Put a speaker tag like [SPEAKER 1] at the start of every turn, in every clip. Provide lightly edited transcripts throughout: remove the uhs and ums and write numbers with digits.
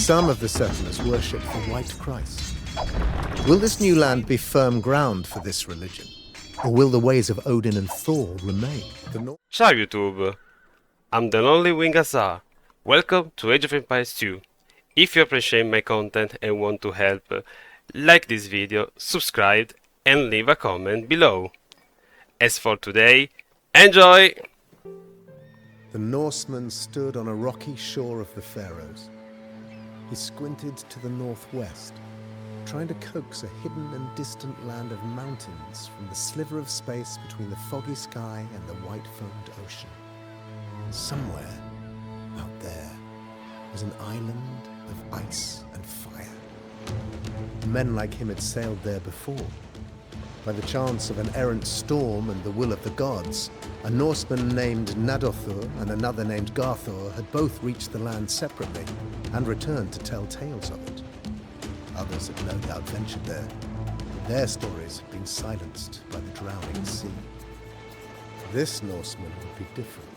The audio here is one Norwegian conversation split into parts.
[SPEAKER 1] Some of the settlers worship the White Christ. Will this new land be firm ground for this religion? Or will the ways of Odin and Thor remain?
[SPEAKER 2] Ciao YouTube! I'm TheLonelyWingedHussar. Welcome to Age of Empires 2. If you appreciate my content and want to help, like this video, subscribe and leave a comment below. As for today, enjoy!
[SPEAKER 1] The Norseman stood on a rocky shore of the Faroes. He squinted to the northwest, trying to coax a hidden and distant land of mountains from the sliver of space between the foggy sky and the white-foamed ocean. Somewhere out there was an island of ice and fire. Men like him had sailed there before. By the chance of an errant storm and the will of the gods, a Norseman named Nadothur and another named Garthor had both reached the land separately and returned to tell tales of it. Others had no doubt ventured there, but their stories had been silenced by the drowning sea. This Norseman would be different.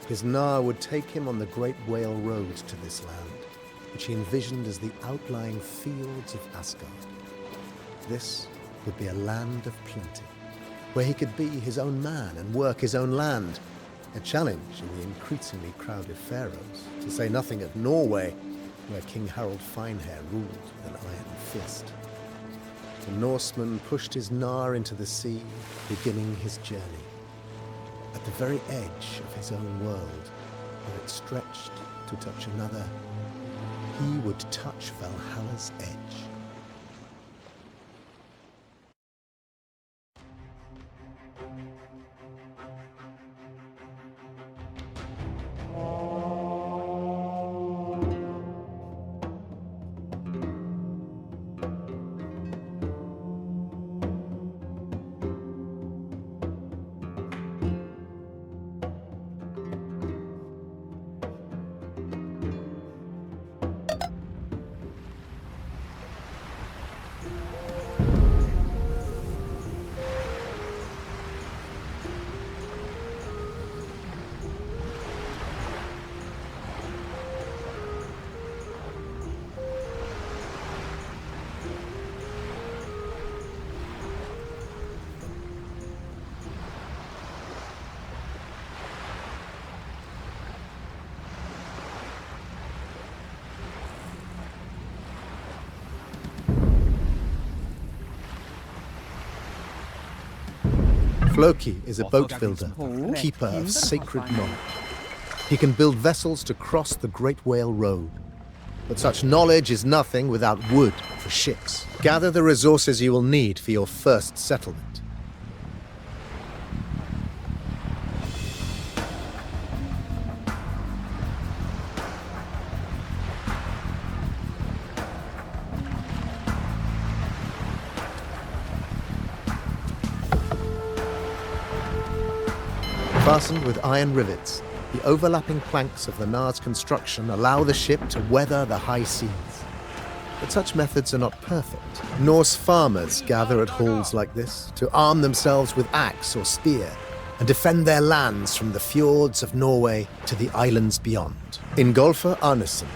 [SPEAKER 1] His Gnar would take him on the Great Whale Road to this land, which he envisioned as the outlying fields of Asgard. This would be a land of plenty, where he could be his own man and work his own land, a challenge in the increasingly crowded Faroes, to say nothing of Norway, where King Harald Finehair ruled with an iron fist. The Norseman pushed his Gnar into the sea, beginning his journey. At the very edge of his own world, where it stretched to touch another, he would touch Valhalla's edge. Floki is a boat builder, keeper of sacred knowledge. He can build vessels to cross the Great Whale Road. But such knowledge is nothing without wood for ships. Gather the resources you will need for your first settlement. Fastened with iron rivets, the overlapping planks of the Gnar's construction allow the ship to weather the high seas. But such methods are not perfect. Norse farmers gather at halls like this to arm themselves with axe or spear and defend their lands from the fjords of Norway to the islands beyond. Ingolfur Arneson,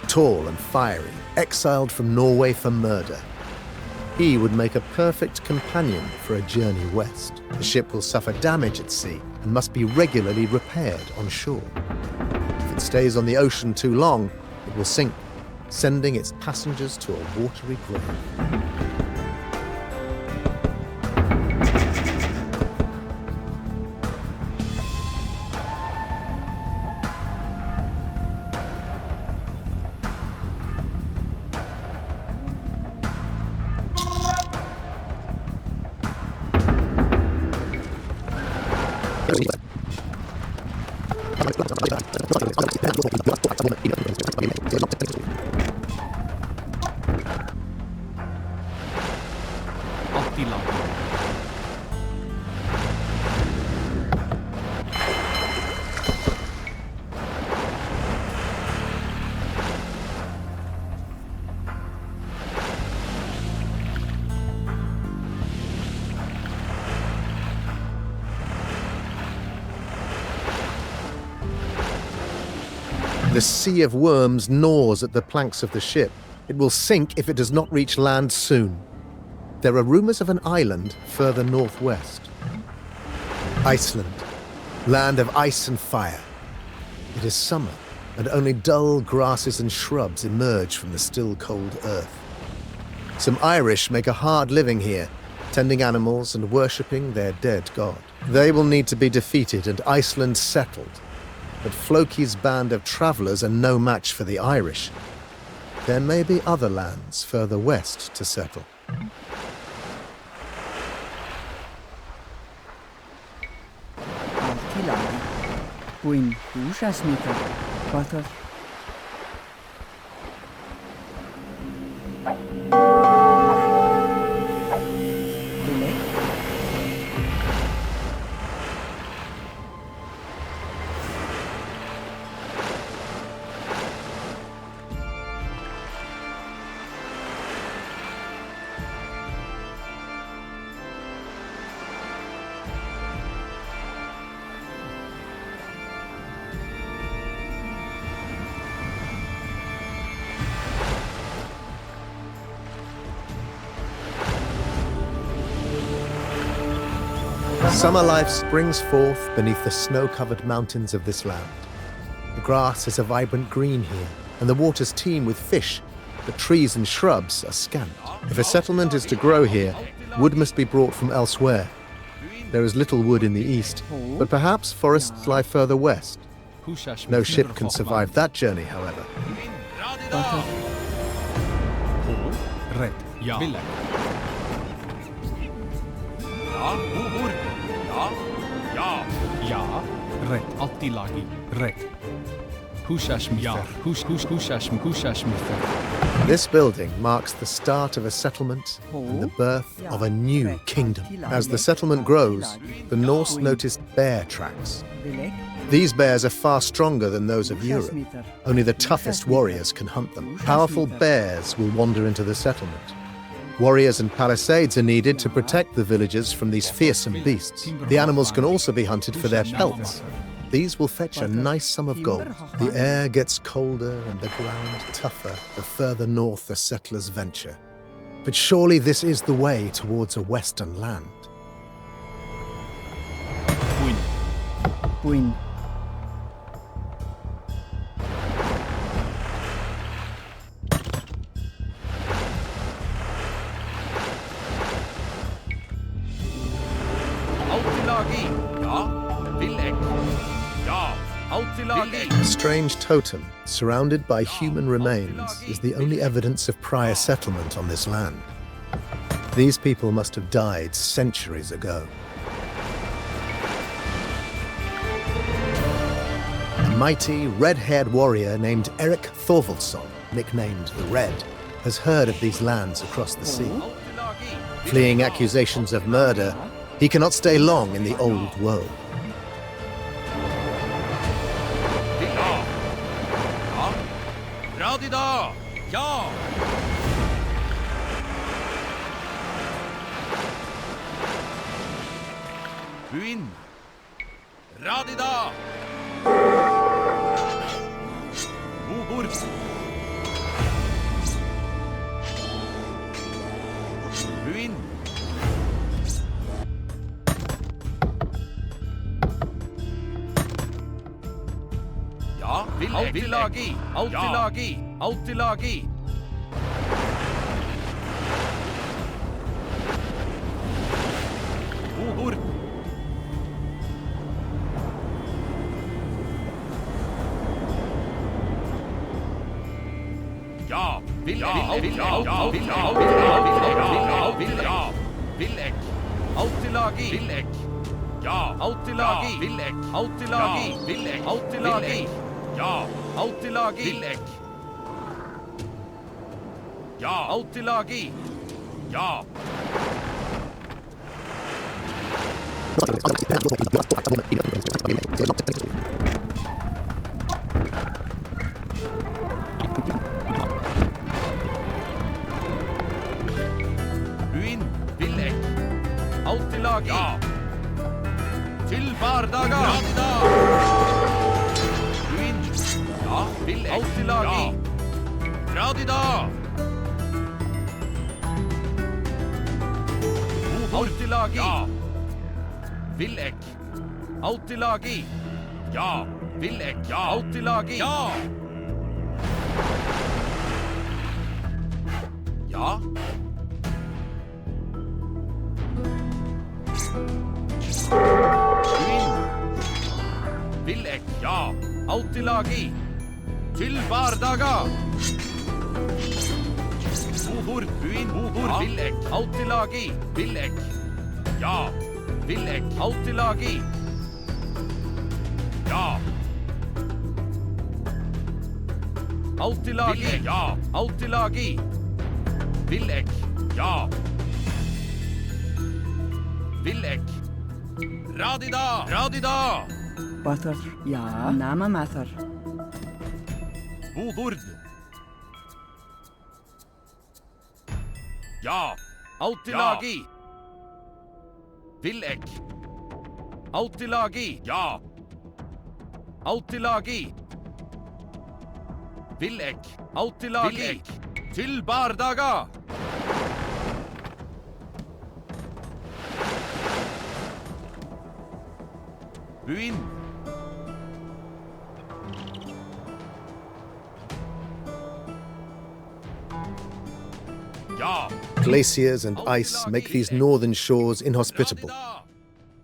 [SPEAKER 1] tall and fiery, exiled from Norway for murder. He would make a perfect companion for a journey west. The ship will suffer damage at sea and must be regularly repaired on shore. If it stays on the ocean too long, it will sink, sending its passengers to a watery grave. The sea of worms gnaws at the planks of the ship. It will sink if it does not reach land soon. There are rumors of an island further northwest. Iceland, land of ice and fire. It is summer, and only dull grasses and shrubs emerge from the still cold earth. Some Irish make a hard living here, tending animals and worshipping their dead god. They will need to be defeated and Iceland settled. But Floki's band of travelers are no match for the Irish. There may be other lands further west to settle. Summer life springs forth beneath the snow-covered mountains of this land. The grass is a vibrant green here, and the waters teem with fish, but trees and shrubs are scant. If a settlement is to grow here, wood must be brought from elsewhere. There is little wood in the east, but perhaps forests lie further west. No ship can survive that journey, however.
[SPEAKER 3] Red. Ja. Ja. Red. Attilagi. Red.
[SPEAKER 1] This building marks the start of a settlement and the birth of a new kingdom. As the settlement grows, the Norse noticed bear tracks. These bears are far stronger than those of Europe. Only the toughest warriors can hunt them. Powerful bears will wander into the settlement. Warriors and palisades are needed to protect the villagers from these fearsome beasts. The animals can also be hunted for their pelts. These will fetch a nice sum of gold. The air gets colder and the ground tougher the further north the settlers venture. But surely this is the way towards a western land.
[SPEAKER 4] Win.
[SPEAKER 1] A strange totem, surrounded by human remains, is the only evidence of prior settlement on this land. These people must have died centuries ago. A mighty, red-haired warrior named Eric Thorvaldsson, nicknamed the Red, has heard of these lands across the sea. Fleeing accusations of murder, he cannot stay long in the old world.
[SPEAKER 5] Radida! Ja! Buin! Radida! Bobor! Buin! Ja, Altilagi! Altilagi! Altilagi! Bobor! Ja, Villek! Altilagi! Villek! Ja, Altilagi! Villek! Altilagi! Villek! Altilagi! Ja, Altilagi! Villek! Ja, Altilagi! Ja! Buin! Villek! Altilagi! Ja! Til bardaga! Radida! Buin! Ja! Vil ek. Alltid lagi. Dra de da. Alltid lagi. Ja. Vil ek. Alltid lagi. Ja. Vil ek. Ja. Alltid lagi. Ja. Ja. Uin. Vil ek. Ja. Alltid lagi. Til bardaga. Hvor uin. Hvor vil ek. Alltid lagi. Vil ek. Ja. Vil ek. Alltid lagi. Ja. Alltid lagi. Ja. Alltid lagi. Vil ek. Ja. Vil ek. Radida. Radida.
[SPEAKER 4] Batar. Ja. Nama matar.
[SPEAKER 5] Hvor. Ja. Alltid lagi. Vil ek. Alltid lagi. Ja. Alltid lagi. Vil ek. Alltid lagi. Vil ek. Til bardaga. Buin. Ja.
[SPEAKER 1] Glaciers and ice make these northern shores inhospitable.
[SPEAKER 5] Radida.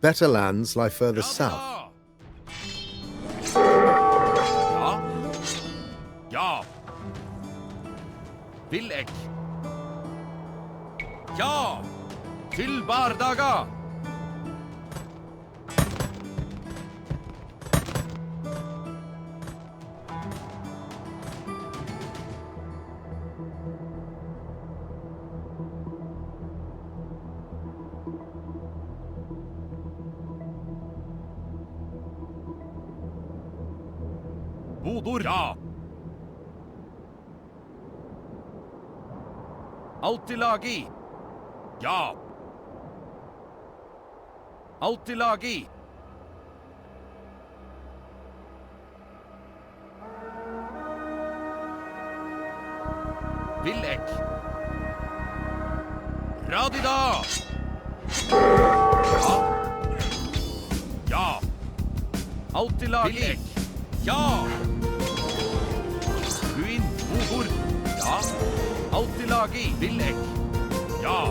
[SPEAKER 1] Better lands lie further south.
[SPEAKER 5] Ja. Ja. Vil ek. Ja. Til bardaga. Hvor. Ja. Alltid lagi. Ja. Alltid lagi. Vil ek. Radida. Ja. Ja. Alltid lagi. Vil ek. Ja. Uin. Hvor. Ja. Alltid lagi. Vil ek. Ja.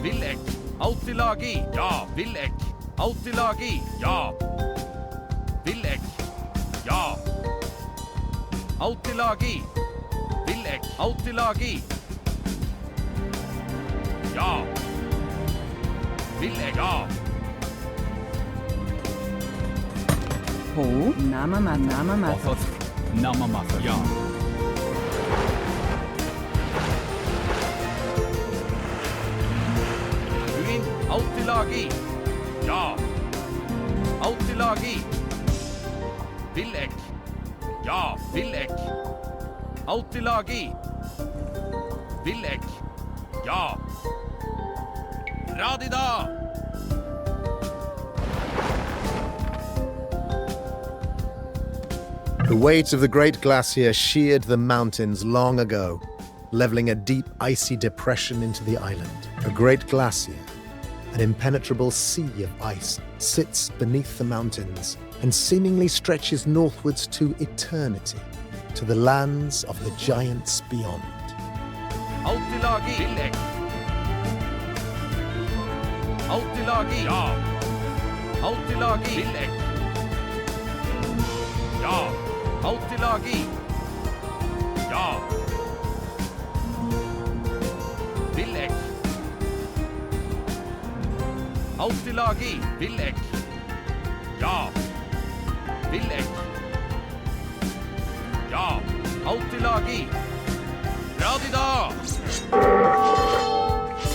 [SPEAKER 5] Vil ek. Alltid lagi. Ja. Vil ek. Alltid lagi. Ja. Vil ek. Ja. Alltid lagi. Vil ek. Alltid lagi. Ja. Vil ek. Ja.
[SPEAKER 4] Ho. Nama matar. Nama matar.
[SPEAKER 3] Batar. Nama matar. Ja.
[SPEAKER 5] Uin. Alltid lagi. Ja. Alltid lagi. Vil ek. Ja. Vil ek. Alltid lagi. Vil ek. Ja. Radida.
[SPEAKER 1] The weight of the Great Glacier sheared the mountains long ago, leveling a deep icy depression into the island. A great glacier, an impenetrable sea of ice, sits beneath the mountains and seemingly stretches northwards to eternity, to the lands of the giants beyond.
[SPEAKER 5] Alltid lagi. Vil ek. Alltid lagi. Ja. Alltid lagi. Vil ek. Ja. Alltid lagi. Ja. Vil ek. Alltid lagi. Vil ek. Ja. Vil ek. Ja. Alltid lagi. Radida.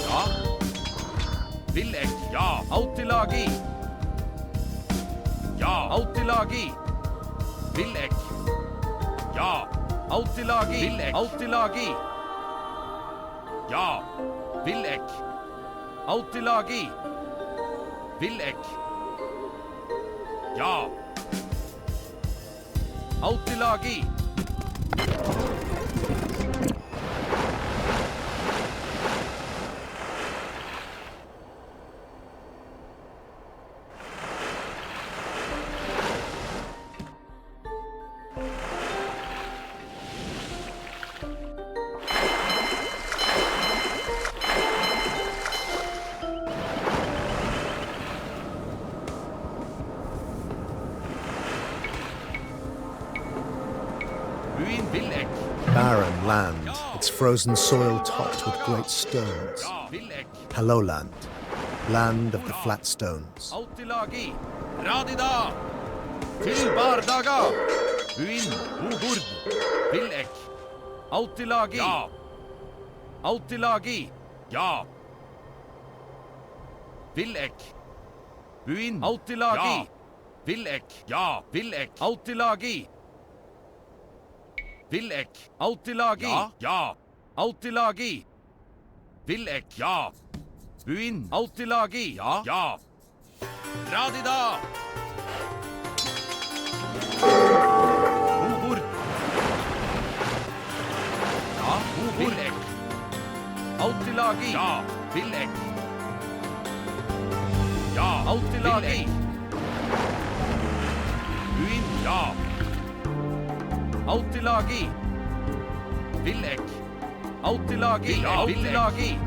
[SPEAKER 5] Ja. Vil ek. Ja. Alltid lagi. Ja. Alltid lagi. Vil ek. Ja. Alltid lagi. Vil ek. Alltid lagi. Ja. Vil ek. Alltid lagi. Vil ek. Ja. Autilagi. Byen Villek.
[SPEAKER 1] Barren land, its frozen soil topped with great stones.
[SPEAKER 5] Villek.
[SPEAKER 1] Hello land, land of the flat stones.
[SPEAKER 5] Autilagi. Radida. Til Bardaga. Byen Bohord. Villek. Autilagi. Ja. Autilagi. Ja. Villek. Byen Autilagi. Ja. Villek. Ja. Villek. Autilagi. Villek. Autilagi. Ja. Ja. Autilagi. Villek. Ja. Byen Autilagi. Ja. Ja. Radida. Bohord. Ja. Bohord. Villek. Autilagi. Ja. Villek. Ja. Autilagi. Byen. Ja. Autilagi. Villek. Autilagi. Ja. Autilagi.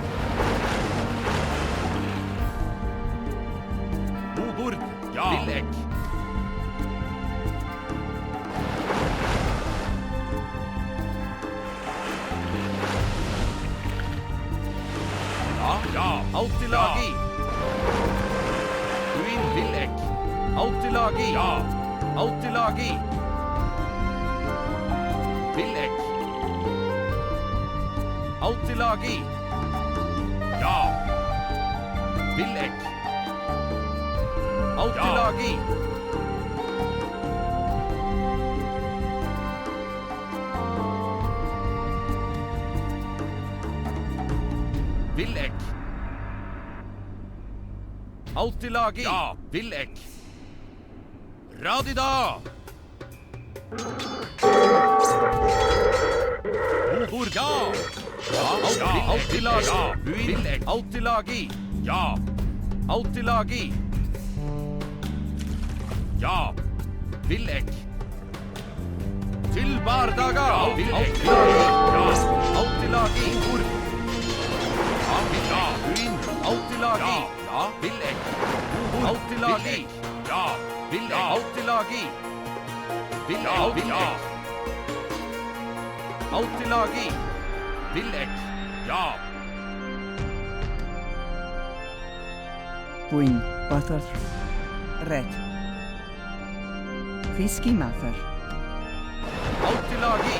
[SPEAKER 5] Bohord. Ja. Villek. Ja. Ja. Autilagi. Byen Villek. Autilagi. Ja. Autilagi. Villek. Autilagi. Ja. Villek. Autilagi. Villek. Autilagi. Ja. Villek. Radida. Bohord. Ja. Ja. Autilagi. Ja. Villek. Autilagi. Ja. Autilagi. Ja. Villek. Til Bardaga. Villek. Ja. Autilagi. Bohord. Ja. Ja. Byen. Autilagi. Ja. Villek. Bohord. Autilagi. Ja. Villek. Autilagi. Villek. Villek. Autilagi. Villek. Ja.
[SPEAKER 4] Bwyn, Bathor, Red. Fiski Mathar.
[SPEAKER 5] Autilagi.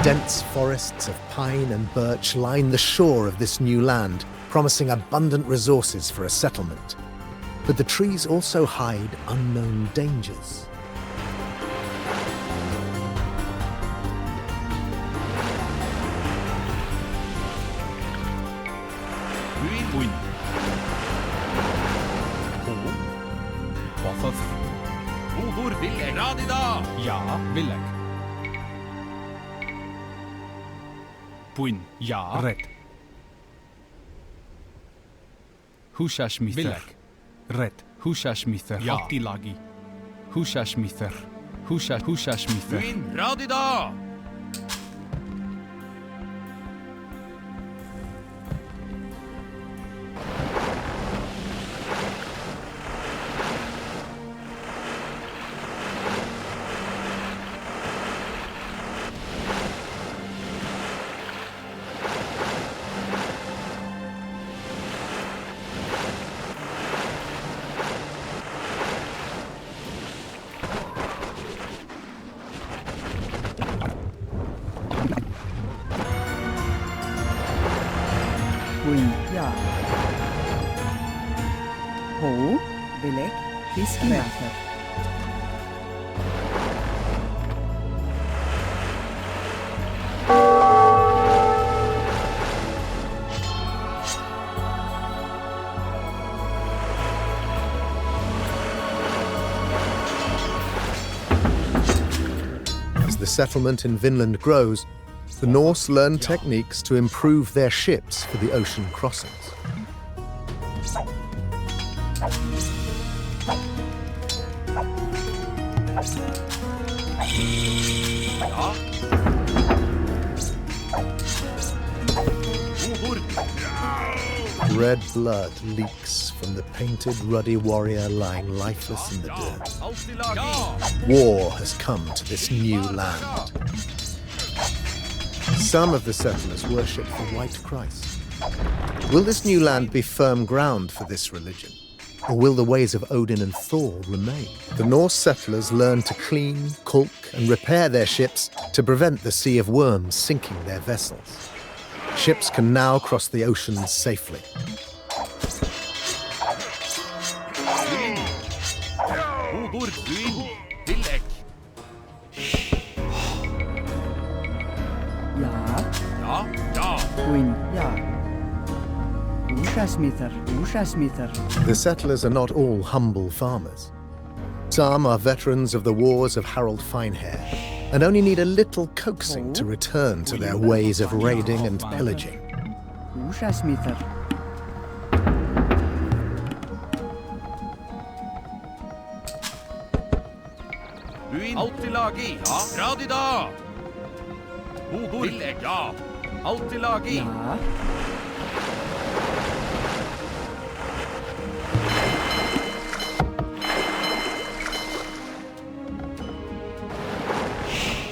[SPEAKER 1] Dense forests of pine and birch line the shore of this new land, promising abundant resources for a settlement. But the trees also hide unknown dangers.
[SPEAKER 3] Bwyn. Bathor.
[SPEAKER 5] Bohord. Villek. Radida.
[SPEAKER 3] Ja. Villek. Bwyn. Ja. Red. Hushashmither. Villek. Red. Hushashmither. Ja. Autilagi. Hushashmither. Hushashmither.
[SPEAKER 5] Byen Radida.
[SPEAKER 4] Queen, ja. Ho, wil ik. Fiskemaker.
[SPEAKER 1] As the settlement in Vinland grows, the Norse learn techniques to improve their ships for the ocean crossings. Red blood leaks from the painted ruddy warrior lying lifeless in the dirt. War has come to this new land. Some of the settlers worship the White Christ. Will this new land be firm ground for this religion? Or will the ways of Odin and Thor remain? The Norse settlers learn to clean, caulk, and repair their ships to prevent the Sea of Worms sinking their vessels. Ships can now cross the oceans safely.
[SPEAKER 4] Queen, ja. Úrsasmithar.
[SPEAKER 1] The settlers are not all humble farmers. Some are veterans of the wars of Harald Finehair and only need a little coaxing to return to their ways of raiding and pillaging.
[SPEAKER 4] Úrsasmithar.
[SPEAKER 5] Alltid lagi, ja. Bra de da. Vil jeg, ja. Alltid lagi.
[SPEAKER 4] Ja.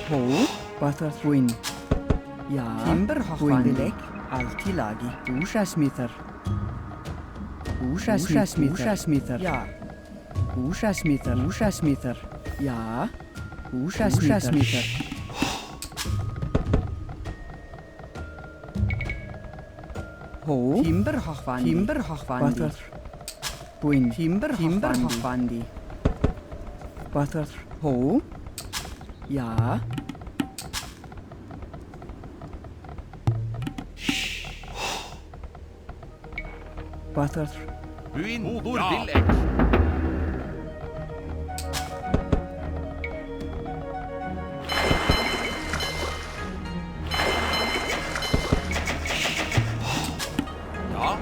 [SPEAKER 4] Ho, Bathar Queen. Ja. Timberhoffan vil jeg. Alltid lagi. Úrsasmithar. Úrsasmithar. Ja. Úrsasmithar. Ja. Úrsasmithar. Ho. Timberhoffandi. Bathar Queen. Timberhoffandi. Bathar. Ho. Ja. Bathar.
[SPEAKER 5] Buin, hvor vil jeg?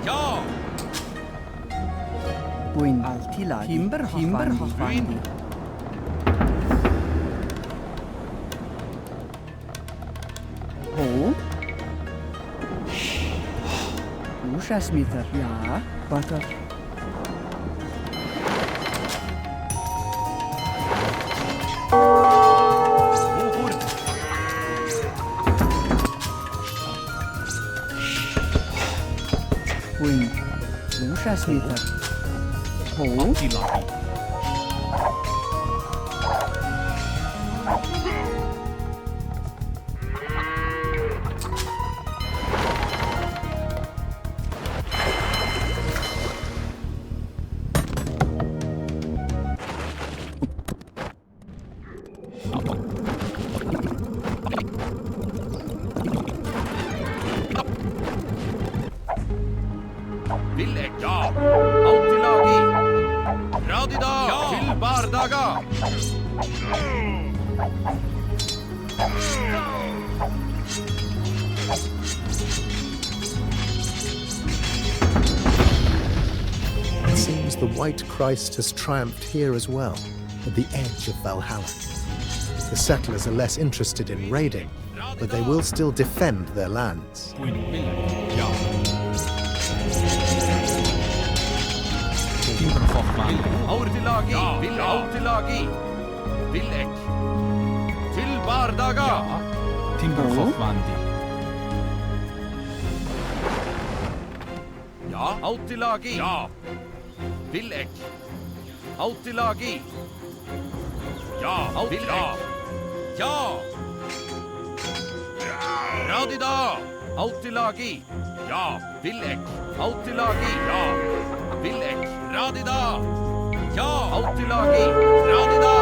[SPEAKER 5] Ja.
[SPEAKER 4] Queen. Alltid lagi. Timberhoffandi. Ho. Úrsasmithar. Ja. Bathar. Queen. Úrsasmithar. Ho.
[SPEAKER 3] Alltid lagi.
[SPEAKER 5] Vil jeg, ja. Alltid lagi. Bra de da. Ja. Til bardaga.
[SPEAKER 1] It seems the White Christ has triumphed here as well, at the edge of Valhalla. The settlers are less interested in raiding, but they will still defend their lands.
[SPEAKER 3] Queen, vil jeg. Ja. Timberhoffman.
[SPEAKER 5] Alltid lagi. Vil alltid lagi. Vil jeg. Til bardaga.
[SPEAKER 3] Timberhoffmandi.
[SPEAKER 5] Ja. Alltid lagi. Ja. Vil jeg. Alltid lagi. Ja. Alltid jeg. Ja. Bra de da. Alltid lagi. Ja, vil ek. Autilagi. Ja, vil ek. Radida. Ja, autilagi. Radida.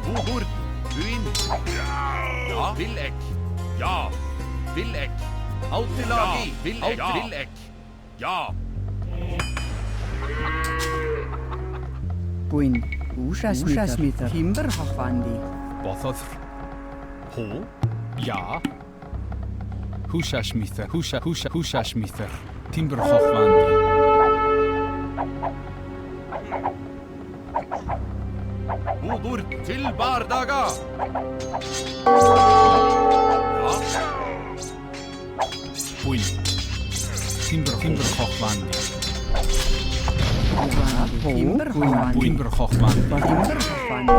[SPEAKER 5] Bohord. Buin. Ja, vil ek. Ja, vil ek. Autilagi. Vil ek. Vil ek. Ja.
[SPEAKER 4] Bwyn. Úsasmítar. Timberhochvandi.
[SPEAKER 3] Bothodd. Ho. Ja. Húsasmíþar. Timberhochvandi.
[SPEAKER 5] Bohord til bardaga. Ja.
[SPEAKER 3] Bwyn. Timberhochvandi.
[SPEAKER 4] Timberhochvandi.
[SPEAKER 3] Timberhochvandi.
[SPEAKER 4] Timberhochvandi.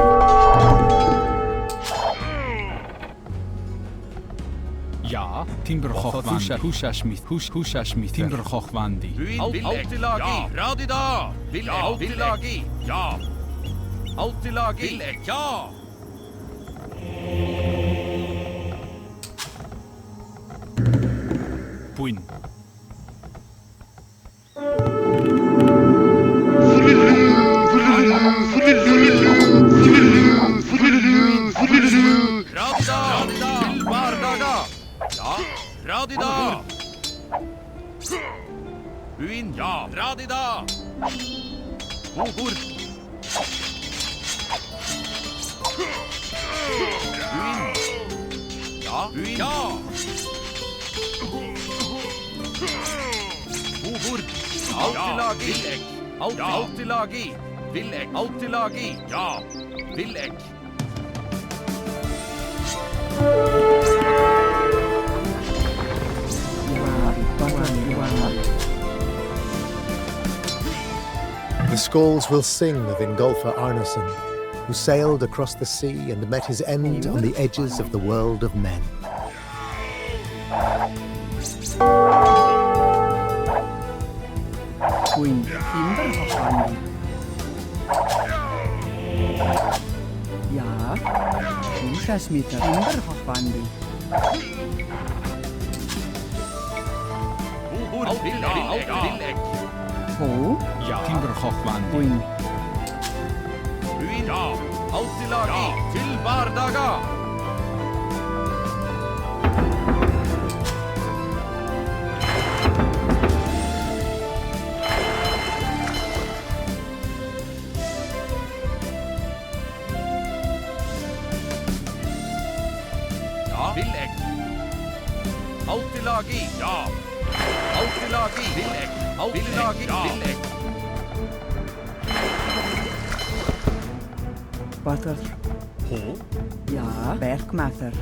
[SPEAKER 3] Ja. Timberhochvandi. Húsasmíþar. Timberhochvandi.
[SPEAKER 5] Autilagi. Radida. Vil ek. Autilagi. Ja. Autilagi. Vil ek. Ja.
[SPEAKER 3] Bwyn.
[SPEAKER 5] Radida. Til bardaga. Ja. Radida. Buin. Ja. Radida. Bohord. Buin. Ja. Buin. Ja. Bohord. Autilagi. Vil ek. Autilagi. Vil ek. Autilagi. Ja. Vil ek.
[SPEAKER 1] The Skalds will sing of Ingolfr Arnason, who sailed across the sea and met his end on the edges of the world of men.
[SPEAKER 4] Bwyn. Timberhochvandi. Ja. Úsasmítar. Timberhochvandi.
[SPEAKER 5] Bohord. Vil ek. Vil ek.
[SPEAKER 4] Ho.
[SPEAKER 3] Ja. Timberhochvandi.
[SPEAKER 4] Bwyn.
[SPEAKER 5] Buin. Ja. Autilagi. Til bardaga. Ja. Vil ek. Autilagi. Ja. Autilagi. Vil ek. Autilagi. Vil ek.
[SPEAKER 4] Butter.
[SPEAKER 3] Ho.
[SPEAKER 4] Ja. Bergmather.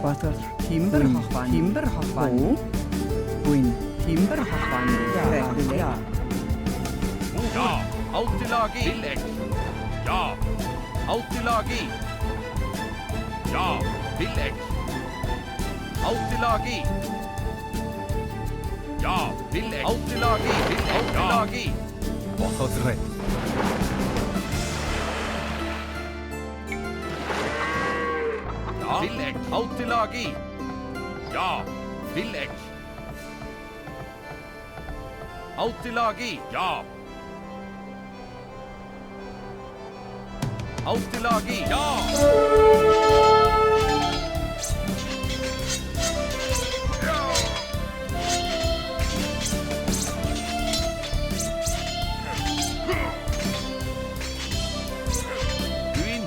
[SPEAKER 4] Butter. Timberhochvandi. Timberhochvandi. Bwyn. Timberhochvandi. Ja.
[SPEAKER 5] Ja. Autilagi. Vil ek. Ja. Autilagi. Ja. Vil ek. Autilagi. Ja. Vil ek. Autilagi. Vil ek. Autilagi.
[SPEAKER 3] Bothodd rett.
[SPEAKER 5] Ja. Vil ek. Autilagi. Ja. Vil ek. Autilagi. Ja. Autilagi. Ja. Buin.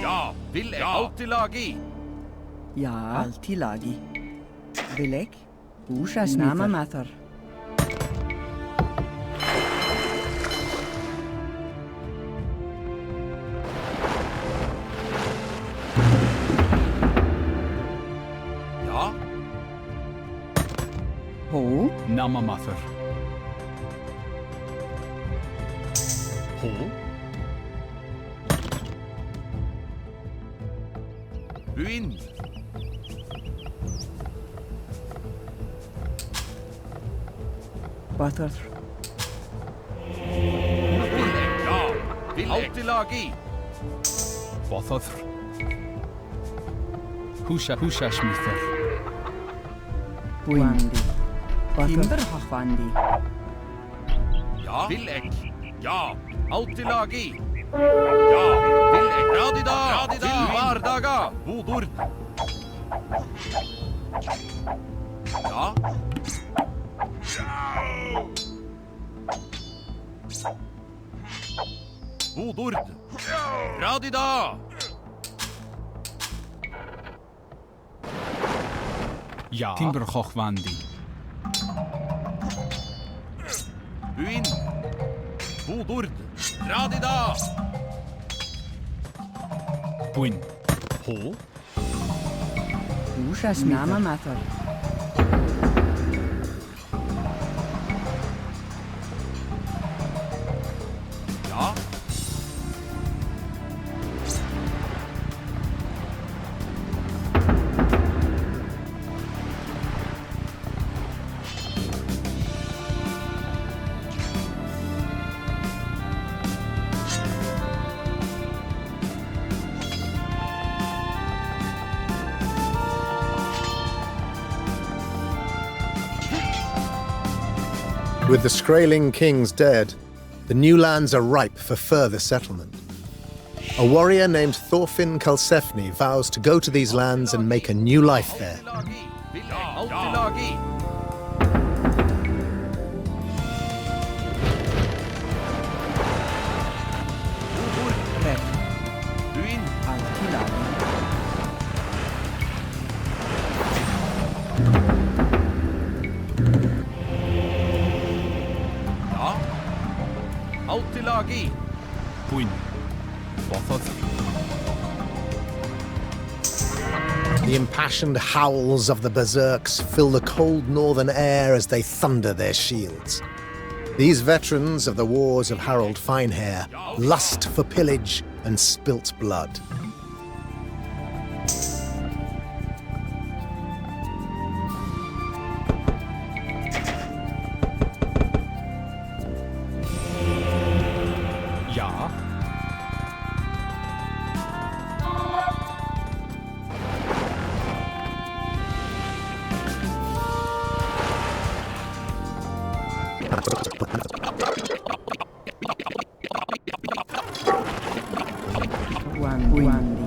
[SPEAKER 5] Ja. Vil ek. Autilagi.
[SPEAKER 4] Ja. Altilagi. Vilek. Úsasmítar. Mathar.
[SPEAKER 5] Ja.
[SPEAKER 4] Ho.
[SPEAKER 3] Namamathar. Ho.
[SPEAKER 5] Buin.
[SPEAKER 4] Butter.
[SPEAKER 5] Vil ek. Ja. Vil ek. Alltid lagi.
[SPEAKER 3] Bothodd. Hwsa smither.
[SPEAKER 4] Bwyndi. Timber hochwandi.
[SPEAKER 5] Ja. Vil ek. Ja. Alltid lagi. Ja. Vil ek. Radida. Til bardaga. Bodord. Ja. Bodord. Radida.
[SPEAKER 3] Ja. Timberhochwandi.
[SPEAKER 5] Buin. Bodord. Radida.
[SPEAKER 3] Bwyn. Ho.
[SPEAKER 4] Hwsa smither. Nama mathar.
[SPEAKER 5] Ja.
[SPEAKER 1] With the Skraeling kings dead, the new lands are ripe for further settlement. A warrior named Thorfinn Karlsefni vows to go to these lands and make a new life there.
[SPEAKER 5] Alltid lagi.
[SPEAKER 4] Rep.
[SPEAKER 5] Buin.
[SPEAKER 4] Alltid lagi.
[SPEAKER 5] Ja. Alltid lagi.
[SPEAKER 3] Bwyn. Bothodd.
[SPEAKER 1] The impassioned howls of the berserks fill the cold northern air as they thunder their shields. These veterans of the wars of Harold Finehair lust for pillage and spilt blood.
[SPEAKER 3] Ja.
[SPEAKER 4] Bwyndi.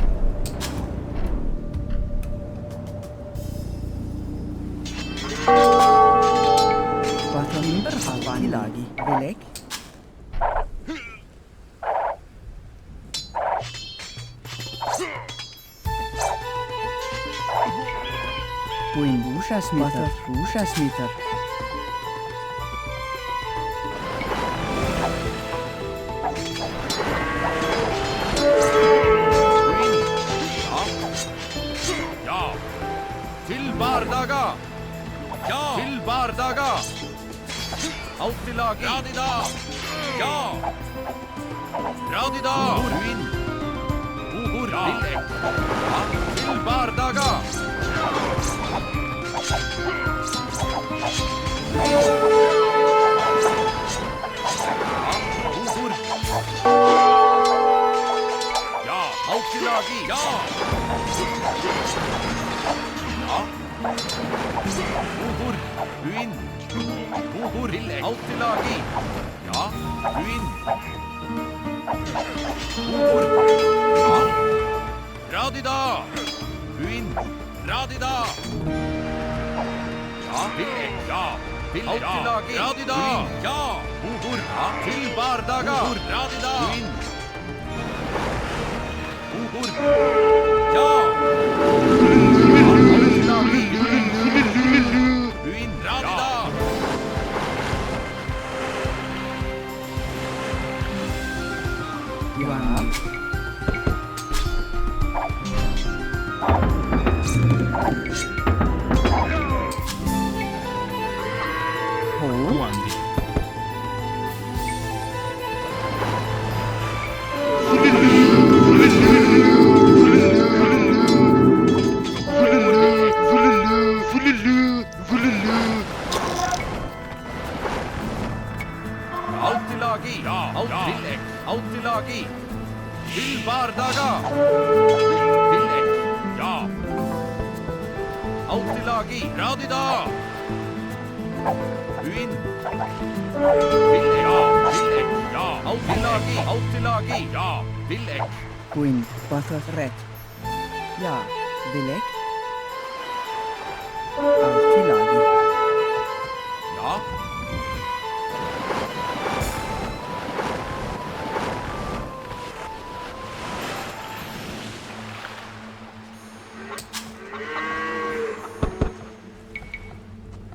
[SPEAKER 4] Bothodd timber hochwandi lagi. Vilek. Bwyndi. Hwsa smither. Hwsa smither.
[SPEAKER 5] Buin. Ja. Ja. Til bardaga. Ja. Til bardaga. Alltid lagi. Radida. Ja. Radida. Buin. Bodord. Vil ek. Ja. Til bardaga. Bodord. Ja. Alltid lagi. Ja. Ja. Bodord. Buin. Bodord. Vil ek. Alltid lagi. Ja. Buin. Bodord. Ja. Radida. Buin. Radida. Ja. Vil ek. Ja. Vil ek. Alltid lagi. Radida. Ja. Bodord. Ja. Til bardaga. Bodord. Radida. Buin. Bodord. Ja. Alltid lagi. Buin. Radida.
[SPEAKER 4] Ja. Ho.
[SPEAKER 3] Bwandi.
[SPEAKER 5] Alltid lagi. Ja. Alltid ek. Alltid lagi. Til bardaga. Villek. Ja. Altilagi. Radida. Uin. Villek. Ja. Villek. Ja. Altilagi. Altilagi. Ja. Villek.
[SPEAKER 4] Queen, Batat Red. Ja, Villek. Altilagi.
[SPEAKER 5] Ja.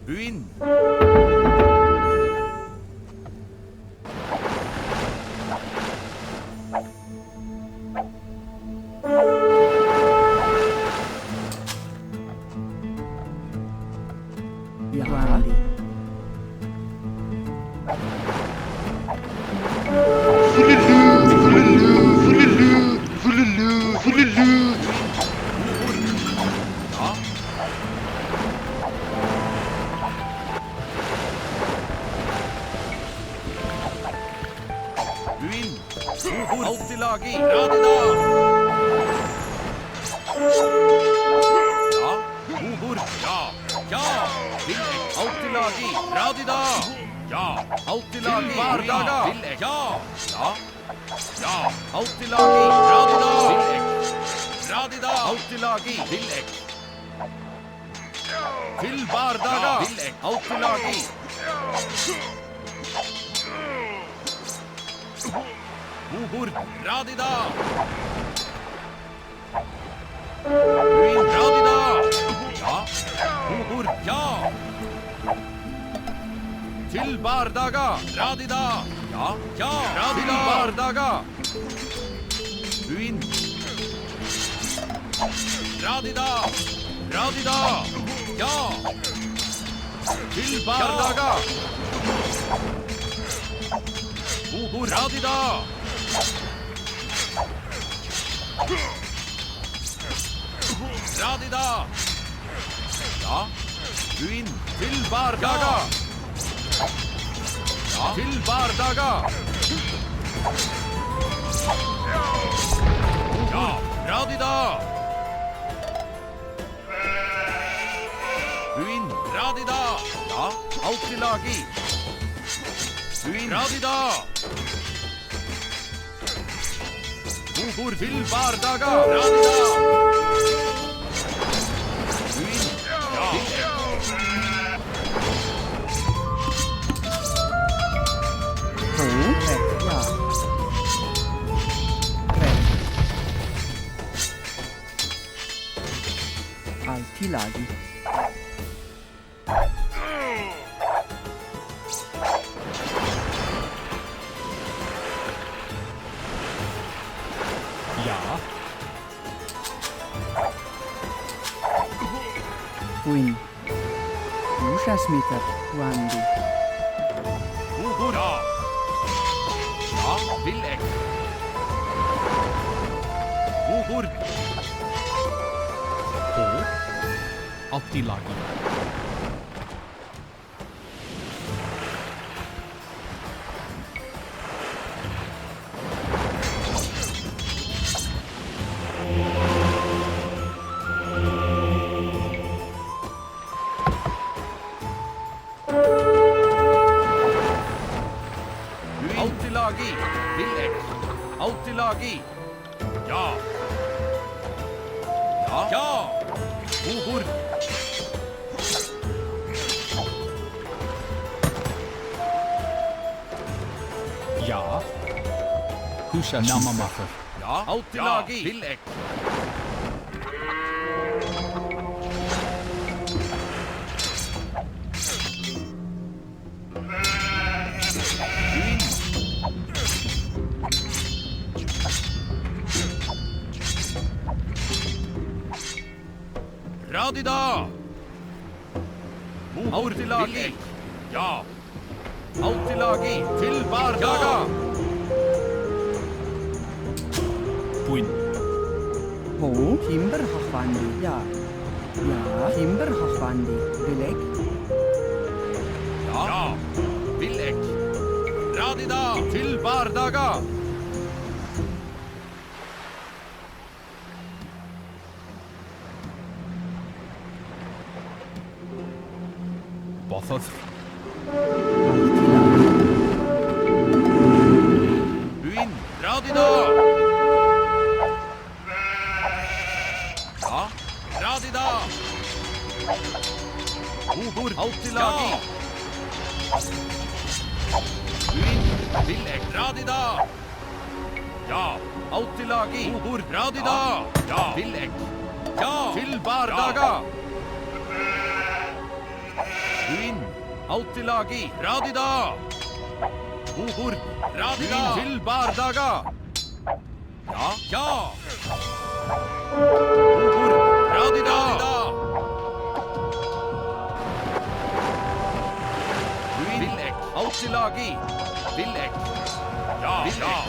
[SPEAKER 5] Uin.
[SPEAKER 4] Ja.
[SPEAKER 5] Ja. Uin. Altilagi. Radida. Ja. Uhur. Ja. Ja. Villek. Altilagi. Radida. Ja. Altilagi. Bardaga. Villek. Ja. Ja. Ja. Altilagi. Radida. Villek. Radida. Altilagi. Villek. Til bardaga. Villek. Altilagi. Uhur. Radida. Uin. Radida. Ja. Uhur. Ja. Til bardaga. Radida. Ja. Ja. Radida. Bardaga. Uin. Radida. Radida. Ja. Til bardaga. Uhur. Radida. Radida. Ja. Uin. Til bardaga. Ja. Til bardaga. Ja. Radida. Uin. Radida. Ja. Altilagi. Uin. Radida. Uhur. Til bardaga. Radida. Uin. Ja.
[SPEAKER 4] Red. Ja. Red. Altilagi.
[SPEAKER 3] Ja.
[SPEAKER 4] Queen. Ushasmitar. Wandi.
[SPEAKER 5] Uhur. Ja. Ja. Villek. Uhur.
[SPEAKER 3] På. Altilagi.
[SPEAKER 5] Altilagi. Villek. Altilagi. Ja. Ja. Ja. Uhur.
[SPEAKER 3] Ja. Husha Namamaffer.
[SPEAKER 5] Ja. Altilagi. Villek. Uin. Radida. Altilagi. Ja. Altilagi. Til bardaga.
[SPEAKER 3] Buin.
[SPEAKER 4] Ho. Timber Hafandi. Ja. Ja. Timber Hafandi. Villek.
[SPEAKER 5] Ja. Villek. Radida. Til bardaga.
[SPEAKER 3] Bothodd.
[SPEAKER 5] Buin, dra de da! Ja, dra de da! Bord, alt i lagi! Buin, vil jeg dra de da! Ja, alt i lagi! Bord, dra de da! Ja, vil jeg! Ja, til bardaga! Buin, alt i lagi! Dra de da! Bord, dra de da! Til bardaga! Ja, ja! Bord, dra de da! Vil jeg, alt i lagi! Vil jeg! Ja, vil jeg!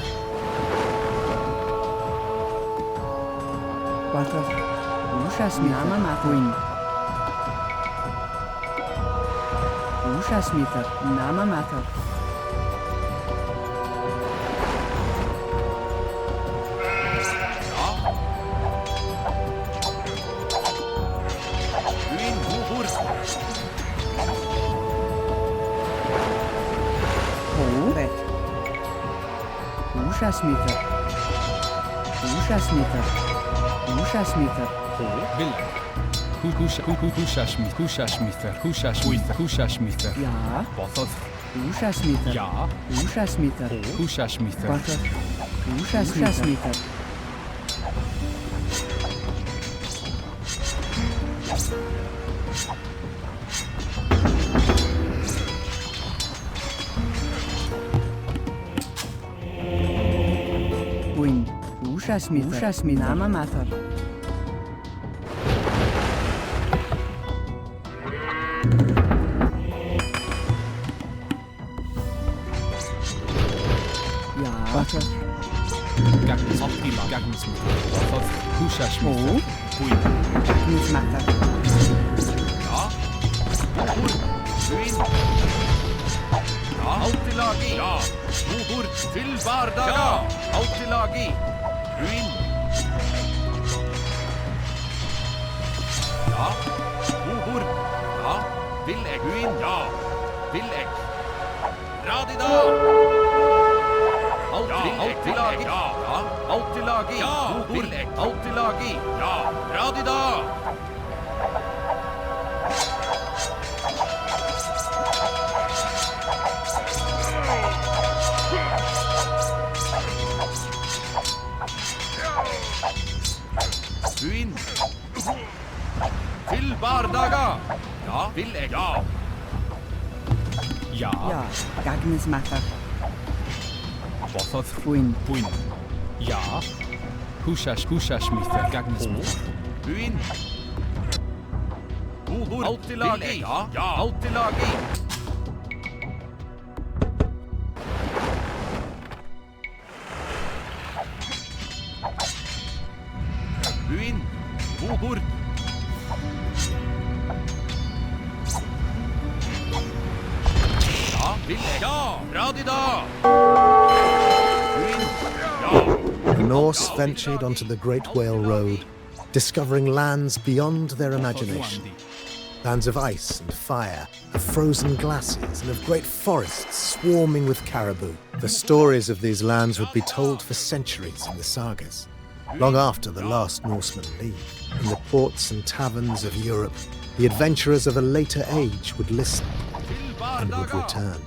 [SPEAKER 4] Bothodd. Nama Mathuin. Smith. Nama Mathodd.
[SPEAKER 5] Buin, bord!
[SPEAKER 4] Vet. Smith. Smith.
[SPEAKER 3] Vil jeg. Húsa Smither.
[SPEAKER 4] Ja.
[SPEAKER 3] Bothodd.
[SPEAKER 4] Smith.
[SPEAKER 3] Ja.
[SPEAKER 4] Smith.
[SPEAKER 3] Húsa Smither.
[SPEAKER 4] Bothodd. Smith. Buin. Smith. Nama Mathodd. Ja. Bothodd.
[SPEAKER 3] Gagnis Optila. Gagnis Bothodd. Húsa Smither. Buin.
[SPEAKER 4] Gagnis Mathodd.
[SPEAKER 5] Ja, bord! Buin! Ja, alt i lagi! Ja, bord! Til bardaga! Ja, alt i lagi! Buin! Ja, bord! Ja, vil jeg? Buin! Ja, vil jeg? Dra de da! Alt i lagi! Ja, alt i lagi! Ja, vil jeg? Alt i lagi! Ja, dra de da! Buin! Til bardaga! Ja, vil jeg? Ja!
[SPEAKER 3] Ja.
[SPEAKER 4] Ja. Gagnis Mathodd.
[SPEAKER 3] Bothodd.
[SPEAKER 4] Buin.
[SPEAKER 3] Buin. Ja. Húsa Smither. Gagnis Bothodd.
[SPEAKER 5] Buin! Bord! Alt i lagi! Ja, alt i lagi! Buin! Bord! Ja, vil jeg? Ja, dra de da! Buin! Ja!
[SPEAKER 1] The Norse ventured onto the Great Whale Road, discovering lands beyond their imagination. Lands of ice and fire, of frozen glaciers, and of great forests swarming with caribou. The stories of these lands would be told for centuries in the sagas. Long after the last Norsemen leave, in the ports and taverns of Europe, the adventurers of a later age would listen and would return.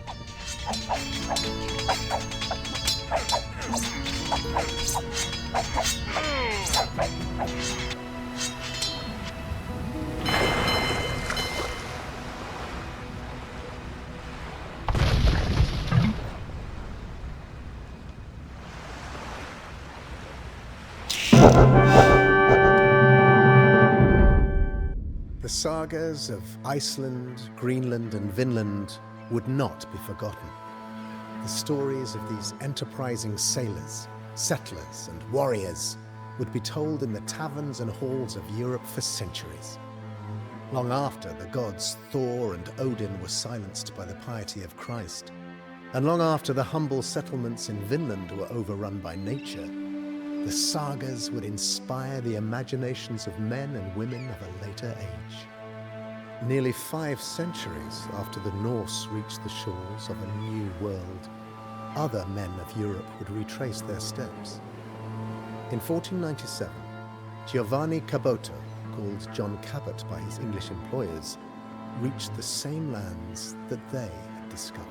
[SPEAKER 1] The sagas of Iceland, Greenland, and Vinland would not be forgotten. The stories of these enterprising sailors, settlers, and warriors would be told in the taverns and halls of Europe for centuries. Long after the gods Thor and Odin were silenced by the piety of Christ, and long after the humble settlements in Vinland were overrun by nature, the sagas would inspire the imaginations of men and women of a later age. Nearly 5 centuries after the Norse reached the shores of a new world, other men of Europe would retrace their steps. In 1497, Giovanni Caboto, called John Cabot by his English employers, reached the same lands that they had discovered.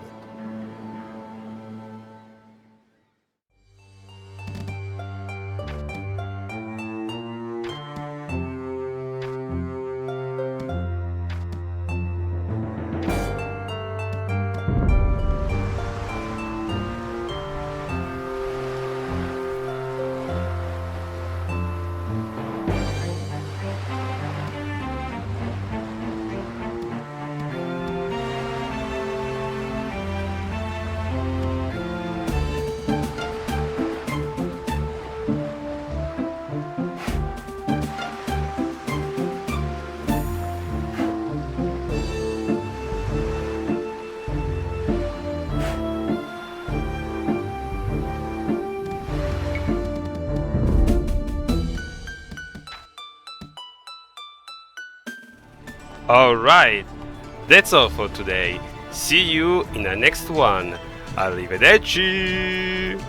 [SPEAKER 2] Alright, that's all for today. See you in the next one. Arrivederci!